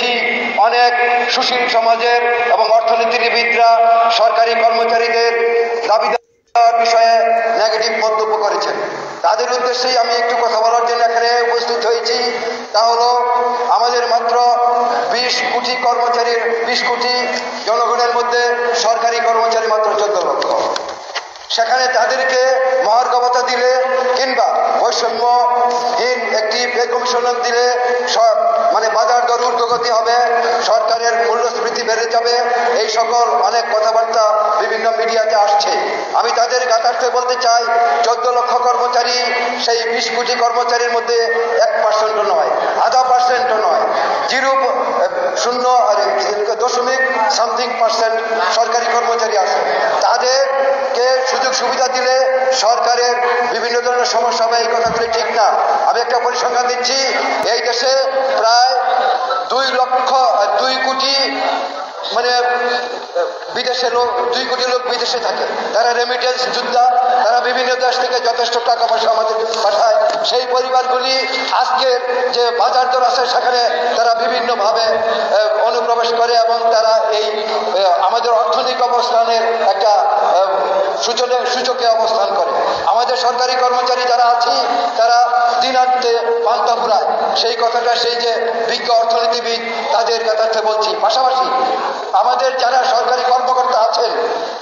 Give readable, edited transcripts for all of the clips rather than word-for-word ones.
দেখেছি অনেক সুশীল সমাজের এবং অর্থনীতিবিদরা সরকারি কর্মচারীদের দাবি দেওয়ার বিষয়ে নেগেটিভ মন্তব্য করেছেন। তাদের উদ্দেশ্যেই আমি একটু কথা বলার জন্য এখানে উপস্থিত হয়েছি। তা হলো আমাদের মাত্র 20 কোটি কর্মচারীর 20 কোটি জনগণের মধ্যে সরকারি কর্মচারী মাত্র 14 লক্ষ। সেখানে তাদেরকে মহার্ঘ ভাতা দিলে কিংবা বৈষম্যহীন একটি পে কমিশন দিলে মানে বাজার দর ঊর্ধ্বগতি হবে, সরকারের মূল্যস্ফীতি বেড়ে যাবে, এই সকল অনেক কথাবার্তা বিভিন্ন মিডিয়াতে আসছে। আমি তাদের গাতার্থে বলতে চাই 14 লক্ষ কর্মচারী সেই 20 কোটি কর্মচারীর মধ্যে 1% নয়, 0.5% নয়, 0.something% সরকারি কর্মচারী আছে। তাদেরকে সুযোগ সুবিধা দিলে সরকারের বিভিন্ন ধরনের সমস্যা হবে, এই কথাগুলি ঠিক না। আমি একটা পরিসংখ্যান দিচ্ছি, এই দেশে প্রায় 2 কোটি মানে বিদেশে লোক, 2 কোটি লোক বিদেশে থাকে। তারা রেমিটেন্স যোদ্ধা, তারা বিভিন্ন দেশ থেকে যথেষ্ট টাকা পয়সা আমাদের পাঠায়। সেই পরিবারগুলি আজকে যে বাজার দর আছে সেখানে তারা বিভিন্নভাবে অনুপ্রবেশ করে এবং তারা এই আমাদের অর্থনৈতিক অবস্থানের একটা সূচকে অবস্থান করে। আমাদের সরকারি কর্মচারী যারা আছি তারা দিনান্তে পান্তা ফুরায়, সেই কথাটা সেই যে বিজ্ঞ অর্থনীতিবিদ তাদের কথাতে বলছি। পাশাপাশি আমাদের যারা সরকারি কর্মকর্তা আছেন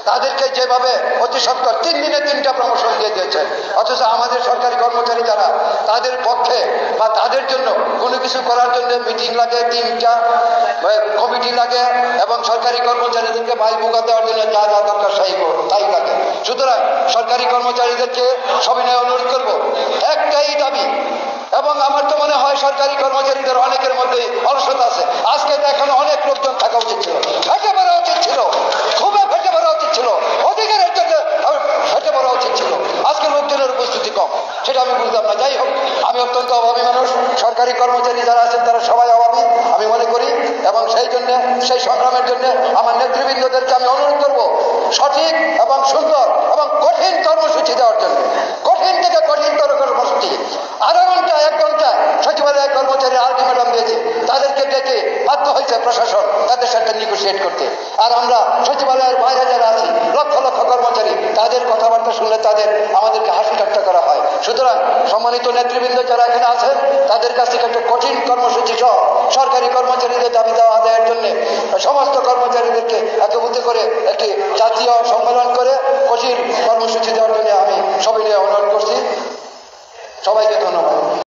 তাদেরকে যেভাবে অতি সত্বর 3 দিনে 3টা প্রমোশন দিয়ে দিয়েছেন, অথচ আমাদের সরকারি কর্মচারী যারা তাদের পক্ষে বা তাদের জন্য কোনো কিছু করার জন্য মিটিং লাগে, 3টা কমিটি লাগে এবং সরকারি কর্মচারীদেরকে ভাইভোগা দেওয়ার জন্য যা যা দরকার তাই লাগে। সুতরাং সরকারি কর্মচারীদেরকে সবিনয় অনুরোধ করব, একটাই দাবি, এবং আমার তো মনে হয় সরকারি কর্মচারীদের অনেকের মধ্যে অলসতা আছে। আজকে তো এখানে অনেক লোকজন থাকা উচিত ছিল, ফেটে পড়া উচিত ছিল, খুবই ফেটে পড়া উচিত ছিল, অধিকারের জন্য ফেটে পড়া উচিত ছিল। আজকে লোকজনের উপস্থিতি কম, সেটা আমি বুঝলাম না। যাই হোক, আমি অত্যন্ত অভাবী মানুষ, সরকারি কর্মচারী যারা আছেন তারা সবাই অভাবী আমি মনে করি, এবং সেই জন্য সেই সংগ্রামের জন্য আমার নেতৃবৃন্দদেরকে আমি অনুরোধ করব সঠিক এবং সুন্দর এবং কঠিন কর্মসূচি দেওয়ার জন্য, কঠিন থেকে কঠিনতর কর্মসূচি। 1/2 ঘন্টা 1 ঘন্টা সচিবালয়ের কর্মচারী আলটিমেটাম দিয়েছে, তাদেরকে ডেকে বাধ্য হয়েছে প্রশাসন তাদের সাথে নেগোসিয়েট করতে। আর আমরা সচিবালয়ের বাইরে যারা আছি লক্ষ লক্ষ কর্মচারী, তাদের কথাবার্তা শুনলে আমাদেরকে হাসি ঠাট্টা করা হয়। সুতরাং সম্মানিত নেতৃবৃন্দ যারা এখানে আছেন তাদের কাছ থেকে একটা কঠিন কর্মসূচি সহ সরকারি কর্মচারীদের দাবি দেওয়া আদায়ের জন্য সমস্ত কর্মচারীদেরকে একীভূত করে একটি জাতীয় সম্মেলন করে কঠিন কর্মসূচি দেওয়ার জন্য আমি সবিনয় অনুরোধ করছি। সবাইকে ধন্যবাদ।